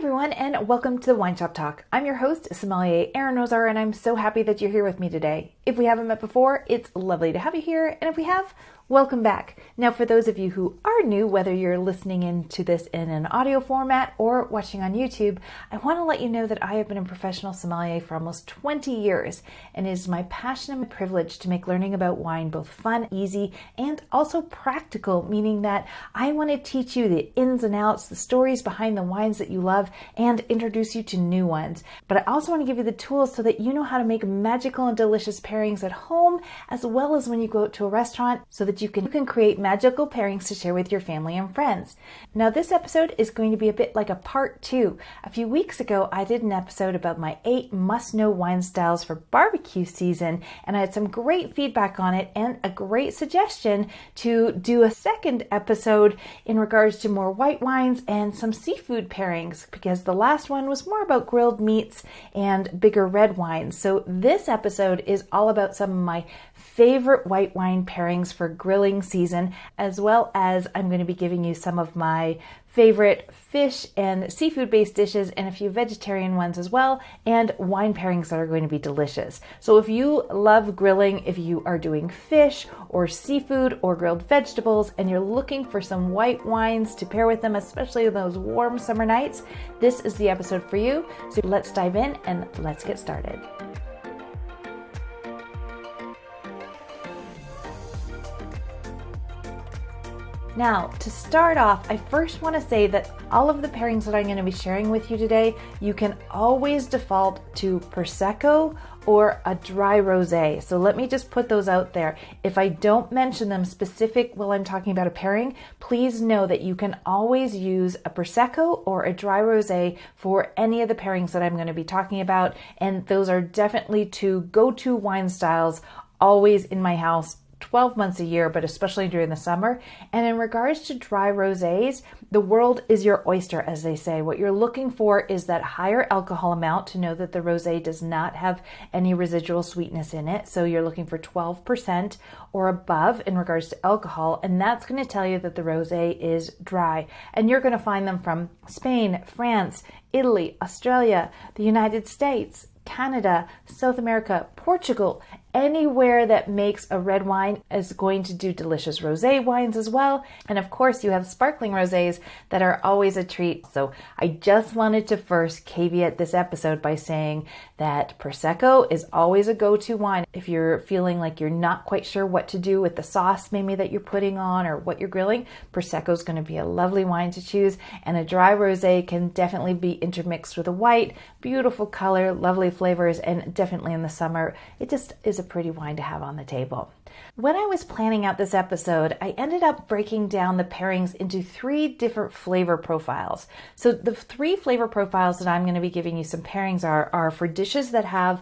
everyone, and welcome to the Wine Shop Talk. I'm your host, Sommelier Erin Rosar, and I'm so happy that you're here with me today. If we haven't met before, it's lovely to have you here, and if we have, welcome back. Now, for those of you who are new, whether you're listening into this in an audio format or watching on YouTube, I want to let you know that I have been a professional sommelier for almost 20 years, and it is my passion and my privilege to make learning about wine both fun, easy, and also practical, meaning that I want to teach you the ins and outs, the stories behind the wines that you love, and introduce you to new ones. But I also want to give you the tools so that you know how to make magical and delicious pairings at home, as well as when you go out to a restaurant, so that you can create magical pairings to share with your family and friends. Now, this episode is going to be a bit like a part 2. A few weeks ago, I did an episode about my 8 must-know wine styles for barbecue season, and I had some great feedback on it and a great suggestion to do a second episode in regards to more white wines and some seafood pairings, because the last one was more about grilled meats and bigger red wines. So this episode is all about some of my favorite white wine pairings for grilling season, as well as I'm going to be giving you some of my favorite fish and seafood based dishes and a few vegetarian ones as well, and wine pairings that are going to be delicious. So if you love grilling, if you are doing fish or seafood or grilled vegetables and you're looking for some white wines to pair with them, especially those warm summer nights, this is the episode for you. So let's dive in and let's get started. Now, to start off, I first want to say that all of the pairings that I'm going to be sharing with you today, you can always default to Prosecco or a dry rosé. So let me just put those out there. If I don't mention them specific while I'm talking about a pairing, please know that you can always use a Prosecco or a dry rosé for any of the pairings that I'm going to be talking about. And those are definitely two go-to wine styles always in my house, 12 months a year, but especially during the summer. And in regards to dry rosés, the world is your oyster, as they say. What you're looking for is that higher alcohol amount to know that the rosé does not have any residual sweetness in it. So you're looking for 12% or above in regards to alcohol, and that's going to tell you that the rosé is dry. And you're going to find them from Spain, France, Italy, Australia, the United States, Canada, South America, Portugal. Anywhere that makes a red wine is going to do delicious rosé wines as well. And of course, you have sparkling rosés that are always a treat. So I just wanted to first caveat this episode by saying that Prosecco is always a go-to wine. If you're feeling like you're not quite sure what to do with the sauce maybe that you're putting on or what you're grilling, Prosecco is going to be a lovely wine to choose. And a dry rosé can definitely be intermixed with a white, beautiful color, lovely flavors, and definitely in the summer, it just is a pretty wine to have on the table. When I was planning out this episode, I ended up breaking down the pairings into 3 different flavor profiles. So the 3 flavor profiles that I'm going to be giving you some pairings are for dishes that have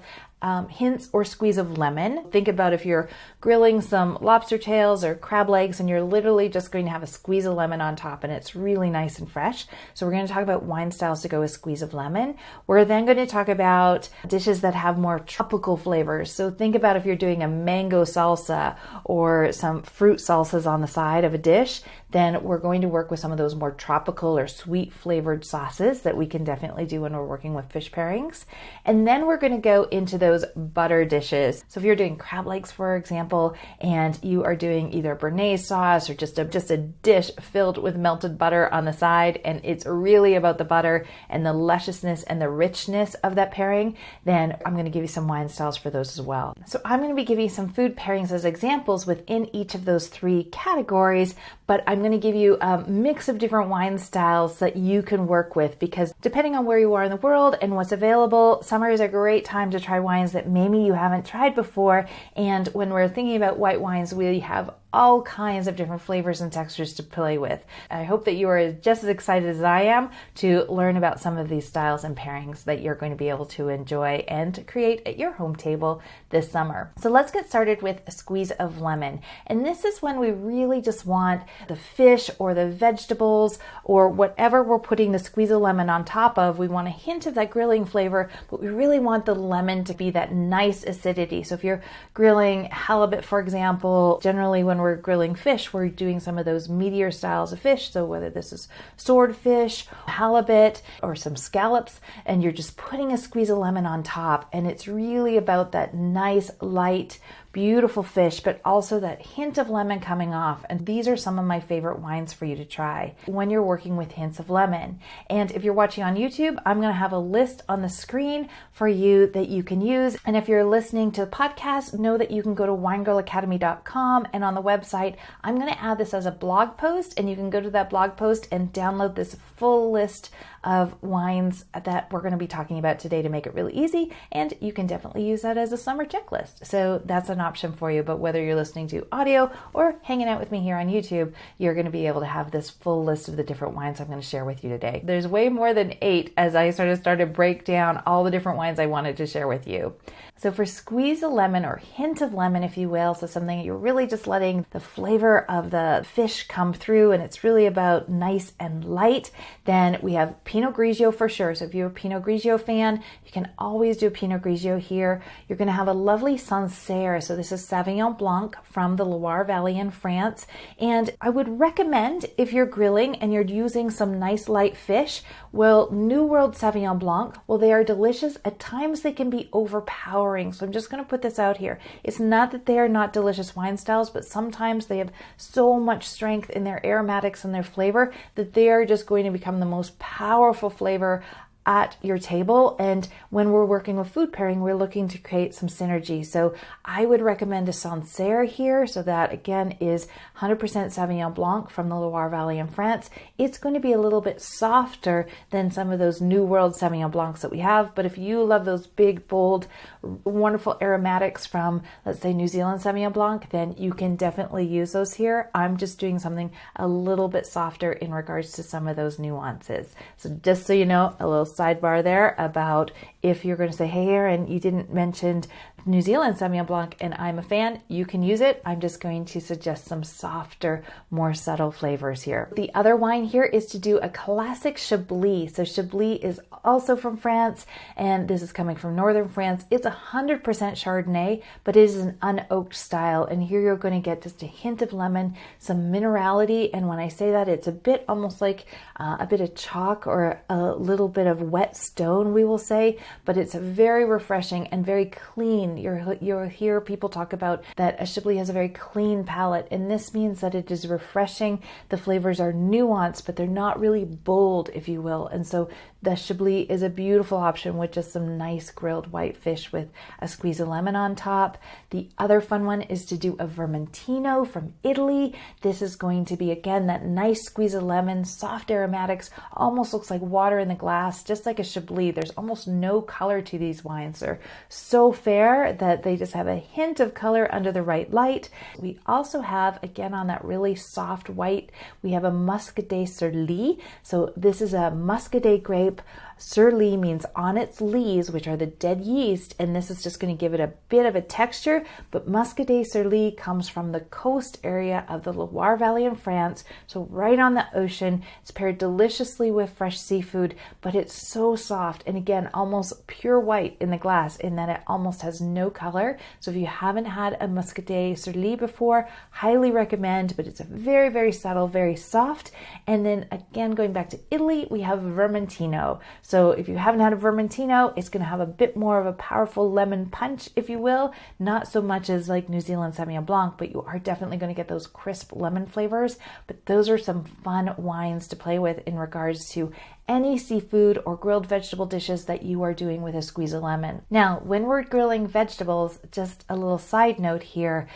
hints or squeeze of lemon. Think about if you're grilling some lobster tails or crab legs and you're literally just going to have a squeeze of lemon on top and it's really nice and fresh. So we're going to talk about wine styles to go with squeeze of lemon. We're then going to talk about dishes that have more tropical flavors. So think about if you're doing a mango salsa or some fruit salsas on the side of a dish, then we're going to work with some of those more tropical or sweet flavored sauces that we can definitely do when we're working with fish pairings. And then we're going to go into those butter dishes. So if you're doing crab legs, for example, and you are doing either béarnaise sauce or just a dish filled with melted butter on the side, and it's really about the butter and the lusciousness and the richness of that pairing, then I'm going to give you some wine styles for those as well. So I'm going to be giving you some food pairings as examples within each of those 3 categories, but I'm going to give you a mix of different wine styles that you can work with, because depending on where you are in the world and what's available, summer is a great time to try wines that maybe you haven't tried before. And when we're thinking about white wines, we have all kinds of different flavors and textures to play with. I hope that you are just as excited as I am to learn about some of these styles and pairings that you're going to be able to enjoy and create at your home table this summer. So let's get started with a squeeze of lemon. And this is when we really just want the fish or the vegetables or whatever we're putting the squeeze of lemon on top of. We want a hint of that grilling flavor, but we really want the lemon to be that nice acidity. So if you're grilling halibut, for example, generally when we're grilling fish, we're doing some of those meatier styles of fish. So whether this is swordfish, halibut, or some scallops, and you're just putting a squeeze of lemon on top. And it's really about that nice, light, beautiful fish, but also that hint of lemon coming off. And these are some of my favorite wines for you to try when you're working with hints of lemon. And if you're watching on YouTube, I'm going to have a list on the screen for you that you can use. And if you're listening to the podcast, know that you can go to winegirlacademy.com, and on the website, I'm going to add this as a blog post, and you can go to that blog post and download this full list of wines that we're going to be talking about today to make it really easy. And you can definitely use that as a summer checklist. So that's an option for you. But whether you're listening to audio or hanging out with me here on YouTube, you're going to be able to have this full list of the different wines I'm going to share with you today. There's way more than 8 as I started to break down all the different wines I wanted to share with you. So for squeeze a lemon, or hint of lemon, if you will, so something that you're really just letting the flavor of the fish come through, and it's really about nice and light, then we have Pinot Grigio for sure. So if you're a Pinot Grigio fan, you can always do a Pinot Grigio here. You're going to have a lovely Sancerre. So this is Sauvignon Blanc from the Loire Valley in France. And I would recommend, if you're grilling and you're using some nice light fish, well, New World Sauvignon Blanc, well, they are delicious. At times they can be overpowering. So I'm just going to put this out here. It's not that they are not delicious wine styles, but sometimes they have so much strength in their aromatics and their flavor that they are just going to become the most powerful flavor at your table. And when we're working with food pairing, we're looking to create some synergy. So I would recommend a Sancerre here. So that again is 100% Sauvignon Blanc from the Loire Valley in France. It's going to be a little bit softer than some of those New World Sauvignon Blancs that we have. But if you love those big, bold, wonderful aromatics from, let's say, New Zealand Sauvignon Blanc, then you can definitely use those here. I'm just doing something a little bit softer in regards to some of those nuances. So just so you know, a little sidebar there about if you're going to say, hey, Erin, you didn't mention New Zealand Sauvignon Blanc and I'm a fan, you can use it. I'm just going to suggest some softer, more subtle flavors here. The other wine here is to do a classic Chablis. So Chablis is also from France, and this is coming from northern France. It's 100% Chardonnay, but it is an unoaked style. And here you're going to get just a hint of lemon, some minerality. And when I say that, it's a bit almost like a bit of chalk or a little bit of wet stone, we will say, but it's very refreshing and very clean. You'll hear people talk about that a Chablis has a very clean palate, and this means that it is refreshing. The flavors are nuanced, but they're not really bold, if you will. And so the Chablis is a beautiful option with just some nice grilled white fish with a squeeze of lemon on top. The other fun one is to do a Vermentino from Italy. This is going to be, again, that nice squeeze of lemon, soft aromatics, almost looks like water in the glass, just like a Chablis. There's almost no color to these wines. They're so fair that they just have a hint of color under the right light. We also have, again, on that really soft white, we have a Muscadet sur lie. So this is a Muscadet grape. Sur lie means on its lees, which are the dead yeast, and this is just going to give it a bit of a texture. But Muscadet sur lie comes from the coast area of the Loire Valley in France, so right on the ocean. It's paired deliciously with fresh seafood, but it's so soft, and again, almost pure white in the glass in that it almost has no color. So if you haven't had a Muscadet sur lie before, highly recommend, but it's a very, very subtle, very soft. And then again, going back to Italy, we have Vermentino. So if you haven't had a Vermentino, it's going to have a bit more of a powerful lemon punch, if you will. Not so much as like New Zealand Sauvignon Blanc, but you are definitely going to get those crisp lemon flavors. But those are some fun wines to play with in regards to any seafood or grilled vegetable dishes that you are doing with a squeeze of lemon. Now, when we're grilling vegetables, just a little side note here,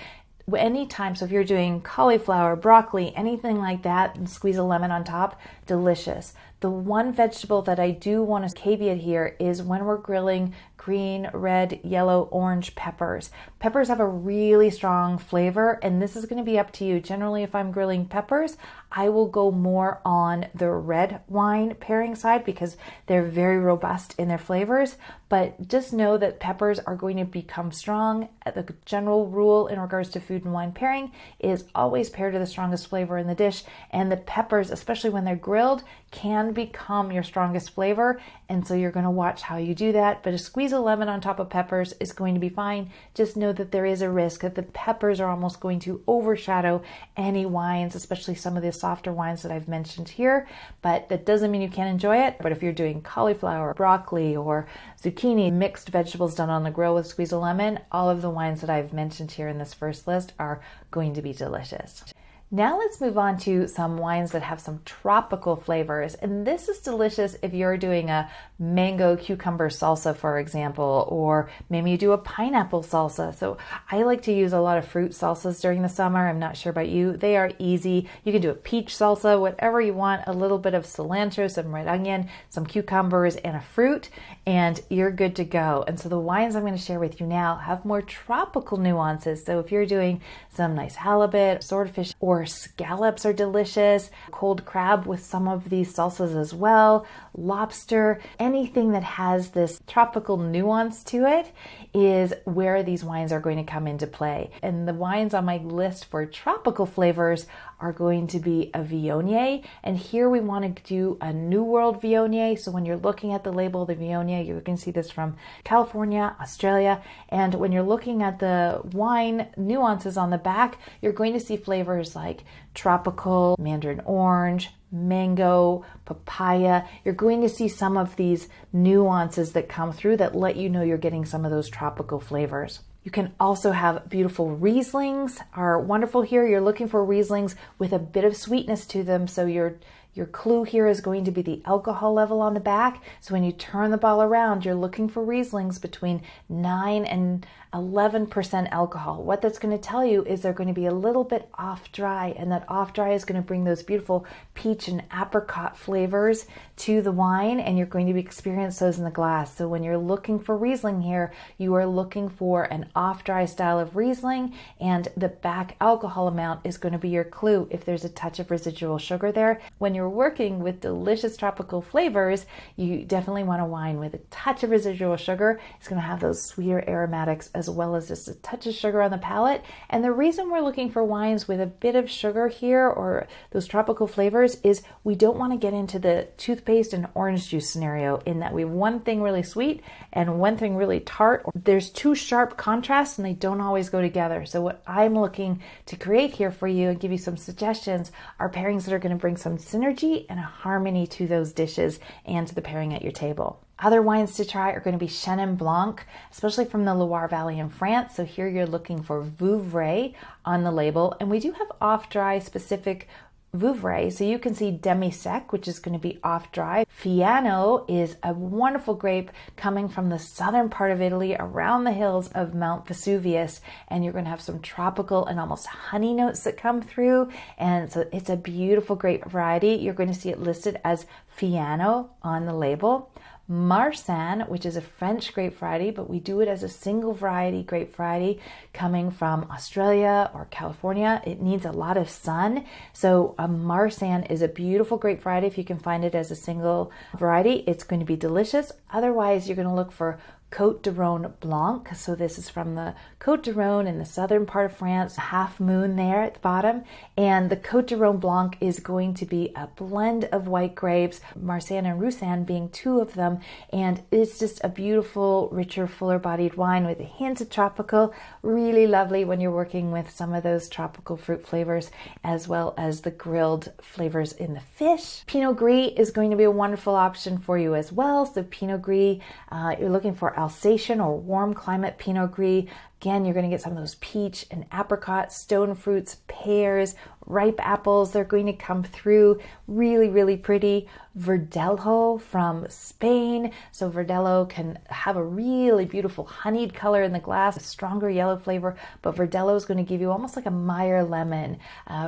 anytime, so if you're doing cauliflower, broccoli, anything like that, and squeeze a lemon on top, delicious. The one vegetable that I do want to caveat here is when we're grilling green, red, yellow, orange peppers. Peppers have a really strong flavor, and this is going to be up to you. Generally, if I'm grilling peppers, I will go more on the red wine pairing side because they're very robust in their flavors. But just know that peppers are going to become strong. The general rule in regards to food and wine pairing is always pair to the strongest flavor in the dish. And the peppers, especially when they're grilled, can become your strongest flavor. And so you're going to watch how you do that. But a squeeze of lemon on top of peppers is going to be fine. Just know that there is a risk that the peppers are almost going to overshadow any wines, especially some of the softer wines that I've mentioned here. But that doesn't mean you can't enjoy it. But if you're doing cauliflower, broccoli, or zucchini, mixed vegetables done on the grill with squeeze of lemon, all of the wines that I've mentioned here in this first list are going to be delicious. Now let's move on to some wines that have some tropical flavors. And this is delicious if you're doing a mango cucumber salsa, for example, or maybe you do a pineapple salsa. So I like to use a lot of fruit salsas during the summer. I'm not sure about you. They are easy. You can do a peach salsa, whatever you want, a little bit of cilantro, some red onion, some cucumbers, and a fruit, and you're good to go. And so the wines I'm going to share with you now have more tropical nuances. So if you're doing some nice halibut, swordfish, or scallops are delicious. Cold crab with some of these salsas as well. Lobster, anything that has this tropical nuance to it is where these wines are going to come into play. And the wines on my list for tropical flavors are going to be a Viognier. And here we want to do a New World Viognier. So when you're looking at the label of the Viognier, you can see this from California, Australia. And when you're looking at the wine nuances on the back, you're going to see flavors like tropical, mandarin orange, mango, papaya. You're going to see some of these nuances that come through that let you know you're getting some of those tropical flavors. You can also have beautiful Rieslings are wonderful here. You're looking for Rieslings with a bit of sweetness to them. So your clue here is going to be the alcohol level on the back. So when you turn the bottle around, you're looking for Rieslings between 9 and 11% alcohol. What that's going to tell you is they're going to be a little bit off dry, and that off dry is going to bring those beautiful peach and apricot flavors to the wine, and you're going to experience those in the glass. So when you're looking for Riesling here, you are looking for an off dry style of Riesling, and the back alcohol amount is going to be your clue if there's a touch of residual sugar there. When you're working with delicious tropical flavors, you definitely want a wine with a touch of residual sugar. It's going to have those sweeter aromatics as well as just a touch of sugar on the palate. And the reason we're looking for wines with a bit of sugar here or those tropical flavors is we don't want to get into the toothpaste and orange juice scenario in that we have one thing really sweet and one thing really tart. There's two sharp contrasts and they don't always go together. So what I'm looking to create here for you and give you some suggestions are pairings that are going to bring some synergy and a harmony to those dishes and to the pairing at your table. Other wines to try are going to be Chenin Blanc, especially from the Loire Valley in France. So here you're looking for Vouvray on the label. And we do have off-dry specific Vouvray. So you can see Demi-Sec, which is going to be off-dry. Fiano is a wonderful grape coming from the southern part of Italy around the hills of Mount Vesuvius. And you're going to have some tropical and almost honey notes that come through. And so it's a beautiful grape variety. You're going to see it listed as Fiano on the label. Marsanne, which is a French grape variety, but we do it as a single variety grape variety coming from Australia or California. It needs a lot of sun. So a Marsanne is a beautiful grape variety. If you can find it as a single variety, it's going to be delicious. Otherwise, you're going to look for Côte de Rhône Blanc. So this is from the Côte de Rhône in the southern part of France, half moon there at the bottom. And the Côte de Rhône Blanc is going to be a blend of white grapes, Marsanne and Roussanne being two of them. And it's just a beautiful, richer, fuller bodied wine with a hint of tropical. Really lovely when you're working with some of those tropical fruit flavors as well as the grilled flavors in the fish. Pinot Gris is going to be a wonderful option for you as well. So Pinot Gris, you're looking for Alsatian or warm climate Pinot Gris. Again, you're going to get some of those peach and apricot, stone fruits, pears, ripe apples. They're going to come through really, really pretty. Verdejo from Spain. So Verdejo can have a really beautiful honeyed color in the glass, a stronger yellow flavor, but Verdejo is going to give you almost like a Meyer lemon,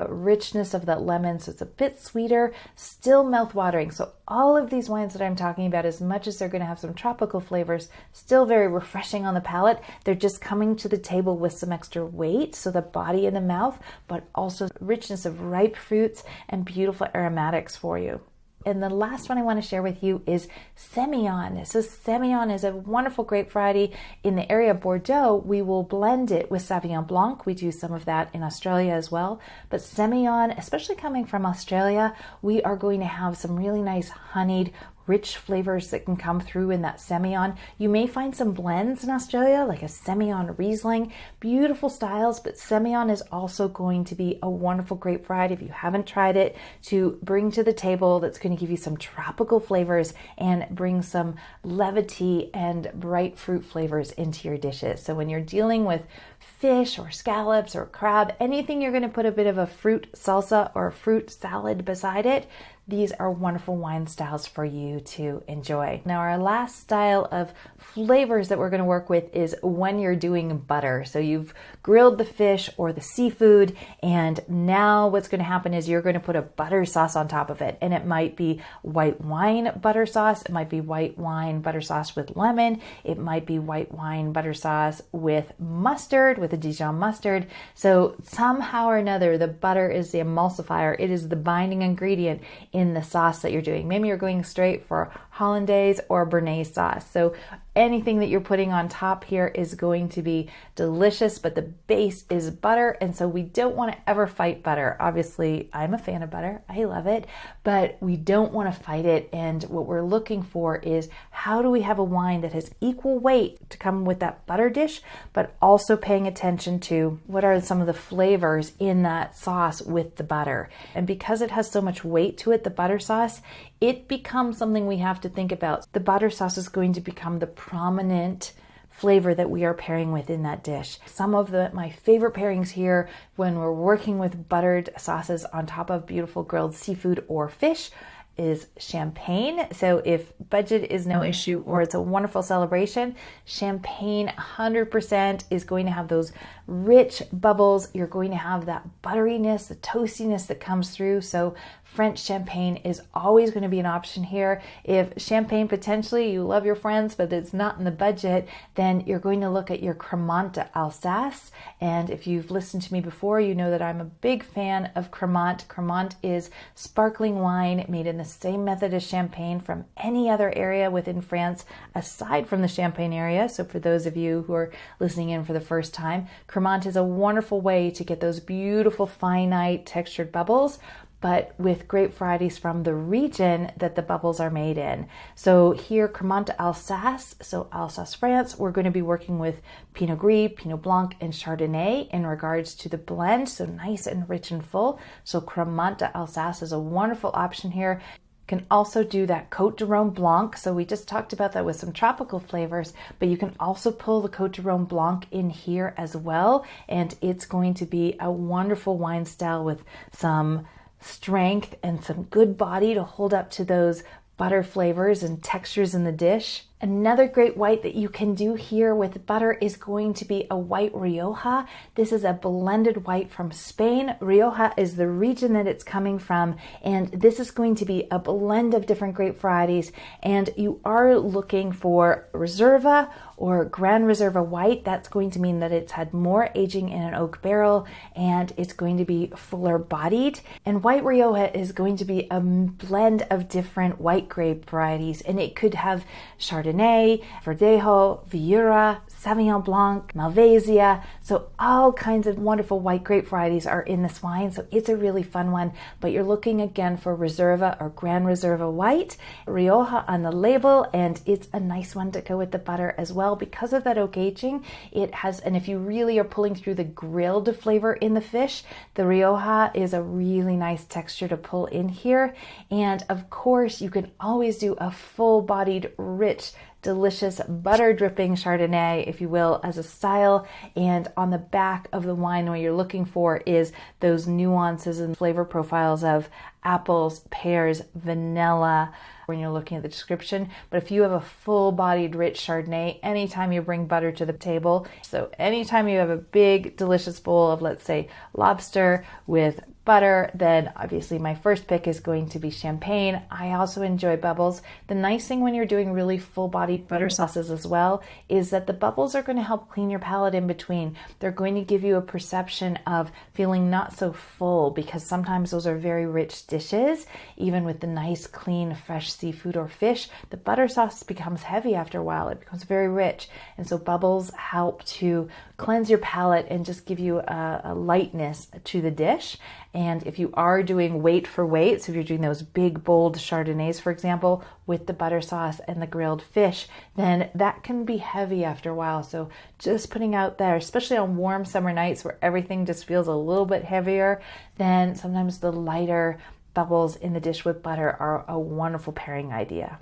richness of that lemon. So it's a bit sweeter, still mouth-watering. So all of these wines that I'm talking about, as much as they're going to have some tropical flavors, still very refreshing on the palate, they're just coming to the table with some extra weight. So the body in the mouth, but also rich richness of ripe fruits and beautiful aromatics for you. And the last one I want to share with you is Semillon. So Semillon is a wonderful grape variety. In the area of Bordeaux, we will blend it with Sauvignon Blanc. We do some of that in Australia as well. But Semillon, especially coming from Australia, we are going to have some really nice honeyed, rich flavors that can come through in that Semillon. You may find some blends in Australia, like a Semillon Riesling, beautiful styles, but Semillon is also going to be a wonderful grape variety, if you haven't tried it, to bring to the table that's going to give you some tropical flavors and bring some levity and bright fruit flavors into your dishes. So when you're dealing with fish or scallops or crab, anything you're going to put a bit of a fruit salsa or a fruit salad beside it, these are wonderful wine styles for you to enjoy. Now, our last style of flavors that we're going to work with is when you're doing butter. So you've grilled the fish or the seafood, and now what's going to happen is you're going to put a butter sauce on top of it. And it might be white wine butter sauce. It might be white wine butter sauce with lemon. It might be white wine butter sauce with mustard, with a Dijon mustard. So somehow or another, the butter is the emulsifier. It is the binding ingredient in the sauce that you're doing. Maybe you're going straight for hollandaise or béarnaise sauce. So anything that you're putting on top here is going to be delicious, but the base is butter. And so we don't want to ever fight butter. Obviously, I'm a fan of butter. I love it, but we don't want to fight it. And what we're looking for is, how do we have a wine that has equal weight to come with that butter dish, but also paying attention to what are some of the flavors in that sauce with the butter. And because it has so much weight to it, the butter sauce, it becomes something we have to think about. The butter sauce is going to become the prominent flavor that we are pairing with in that dish. Some of my favorite pairings here when we're working with buttered sauces on top of beautiful grilled seafood or fish is champagne. So if budget is no issue or it's a wonderful celebration, champagne 100% is going to have those rich bubbles. You're going to have that butteriness, the toastiness that comes through. So French champagne is always going to be an option here. If champagne, potentially you love your friends, but it's not in the budget, then you're going to look at your Cremant d'Alsace. And if you've listened to me before, you know that I'm a big fan of Cremant. Cremant is sparkling wine made in the same method as champagne from any other area within France, aside from the Champagne area. So for those of you who are listening in for the first time, Cremant is a wonderful way to get those beautiful finite textured bubbles, but with grape varieties from the region that the bubbles are made in. So here, Cremant d'Alsace, so Alsace, France, we're going to be working with Pinot Gris, Pinot Blanc, and Chardonnay in regards to the blend, so nice and rich and full. So Cremant d'Alsace is a wonderful option here. Can also do that Côte de Rhône Blanc. So we just talked about that with some tropical flavors, but you can also pull the Côte de Rhône Blanc in here as well. And it's going to be a wonderful wine style with some strength and some good body to hold up to those butter flavors and textures in the dish. Another great white that you can do here with butter is going to be a white Rioja. This is a blended white from Spain. Rioja is the region that it's coming from, and this is going to be a blend of different grape varieties. And you are looking for Reserva or Gran Reserva white. That's going to mean that it's had more aging in an oak barrel and it's going to be fuller bodied. And white Rioja is going to be a blend of different white grape varieties, and it could have Chardonnay, Verdejo, Viura, Sauvignon Blanc, Malvasia. So all kinds of wonderful white grape varieties are in this wine. So it's a really fun one, but you're looking again for Reserva or Gran Reserva white, Rioja on the label, and it's a nice one to go with the butter as well because of that oak aging. It has, and if you really are pulling through the grilled flavor in the fish, the Rioja is a really nice texture to pull in here. And of course, you can always do a full-bodied, rich, delicious butter dripping Chardonnay, if you will, as a style. And on the back of the wine, what you're looking for is those nuances and flavor profiles of apples, pears, vanilla, when you're looking at the description. But if you have a full-bodied rich Chardonnay, anytime you bring butter to the table, so anytime you have a big delicious bowl of, let's say, lobster with butter, then obviously my first pick is going to be champagne. I also enjoy bubbles. The nice thing when you're doing really full-bodied butter sauces as well is that the bubbles are going to help clean your palate in between. They're going to give you a perception of feeling not so full, because sometimes those are very rich dishes. Even with the nice, clean, fresh seafood or fish, the butter sauce becomes heavy after a while. It becomes very rich. And so bubbles help to cleanse your palate and just give you a lightness to the dish. And if you are doing weight for weight, so if you're doing those big, bold Chardonnays, for example, with the butter sauce and the grilled fish, then that can be heavy after a while. So just putting out there, especially on warm summer nights where everything just feels a little bit heavier, then sometimes the lighter bubbles in the dish with butter are a wonderful pairing idea.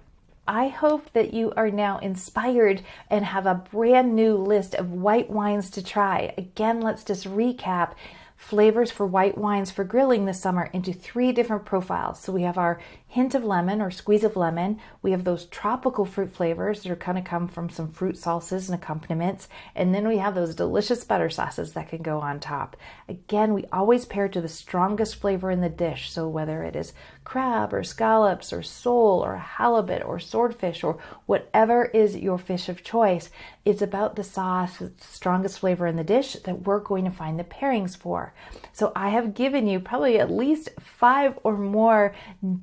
I hope that you are now inspired and have a brand new list of white wines to try. Again, let's just recap flavors for white wines for grilling this summer into 3 different profiles. So we have our hint of lemon or squeeze of lemon. We have those tropical fruit flavors that are kind of come from some fruit salsas and accompaniments. And then we have those delicious butter sauces that can go on top. Again, we always pair to the strongest flavor in the dish. So whether it is crab or scallops or sole or halibut or swordfish or whatever is your fish of choice, it's about the sauce, the strongest flavor in the dish that we're going to find the pairings for. So I have given you probably at least 5 or more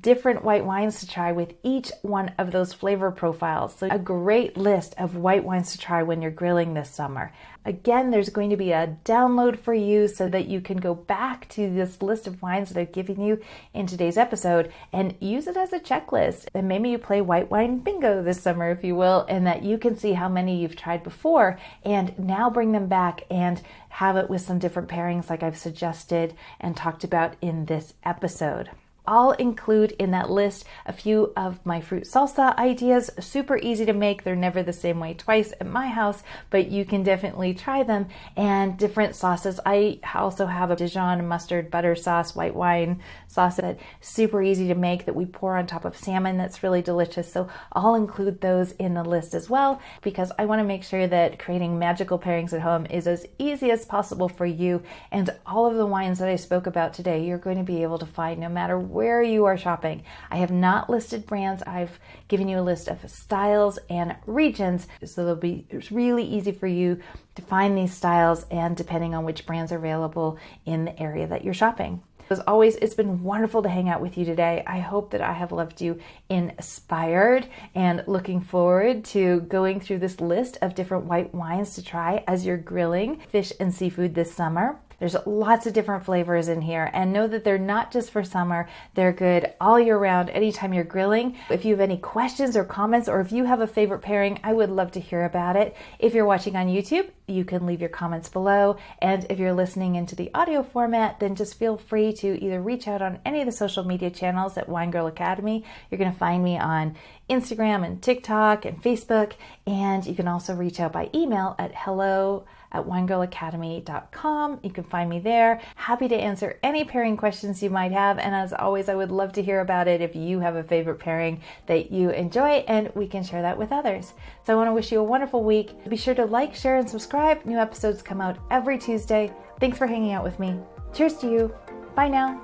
different white wines to try with each one of those flavor profiles. So a great list of white wines to try when you're grilling this summer. Again, there's going to be a download for you so that you can go back to this list of wines that I've given you in today's episode and use it as a checklist. And maybe you play white wine bingo this summer, if you will, and that you can see how many you've tried before and now bring them back and have it with some different pairings like I've suggested and talked about in this episode. I'll include in that list a few of my fruit salsa ideas. Super easy to make. They're never the same way twice at my house, but you can definitely try them. And different sauces. I also have a Dijon mustard butter sauce, white wine sauce that's super easy to make that we pour on top of salmon. That's really delicious. So I'll include those in the list as well, because I want to make sure that creating magical pairings at home is as easy as possible for you. And all of the wines that I spoke about today, you're going to be able to find no matter where you are shopping. I have not listed brands. I've given you a list of styles and regions, so it's really easy for you to find these styles and depending on which brands are available in the area that you're shopping. As always, it's been wonderful to hang out with you today. I hope that I have left you inspired and looking forward to going through this list of different white wines to try as you're grilling fish and seafood this summer. There's lots of different flavors in here, and know that they're not just for summer. They're good all year round, anytime you're grilling. If you have any questions or comments, or if you have a favorite pairing, I would love to hear about it. If you're watching on YouTube, you can leave your comments below. And if you're listening into the audio format, then just feel free to either reach out on any of the social media channels at Wine Girl Academy. You're going to find me on Instagram and TikTok and Facebook. And you can also reach out by email at hello@winegirlacademy.com. You can find me there. Happy to answer any pairing questions you might have. And as always, I would love to hear about it if you have a favorite pairing that you enjoy, and we can share that with others. So I want to wish you a wonderful week. Be sure to like, share, and subscribe. New episodes come out every Tuesday. Thanks for hanging out with me. Cheers to you. Bye now.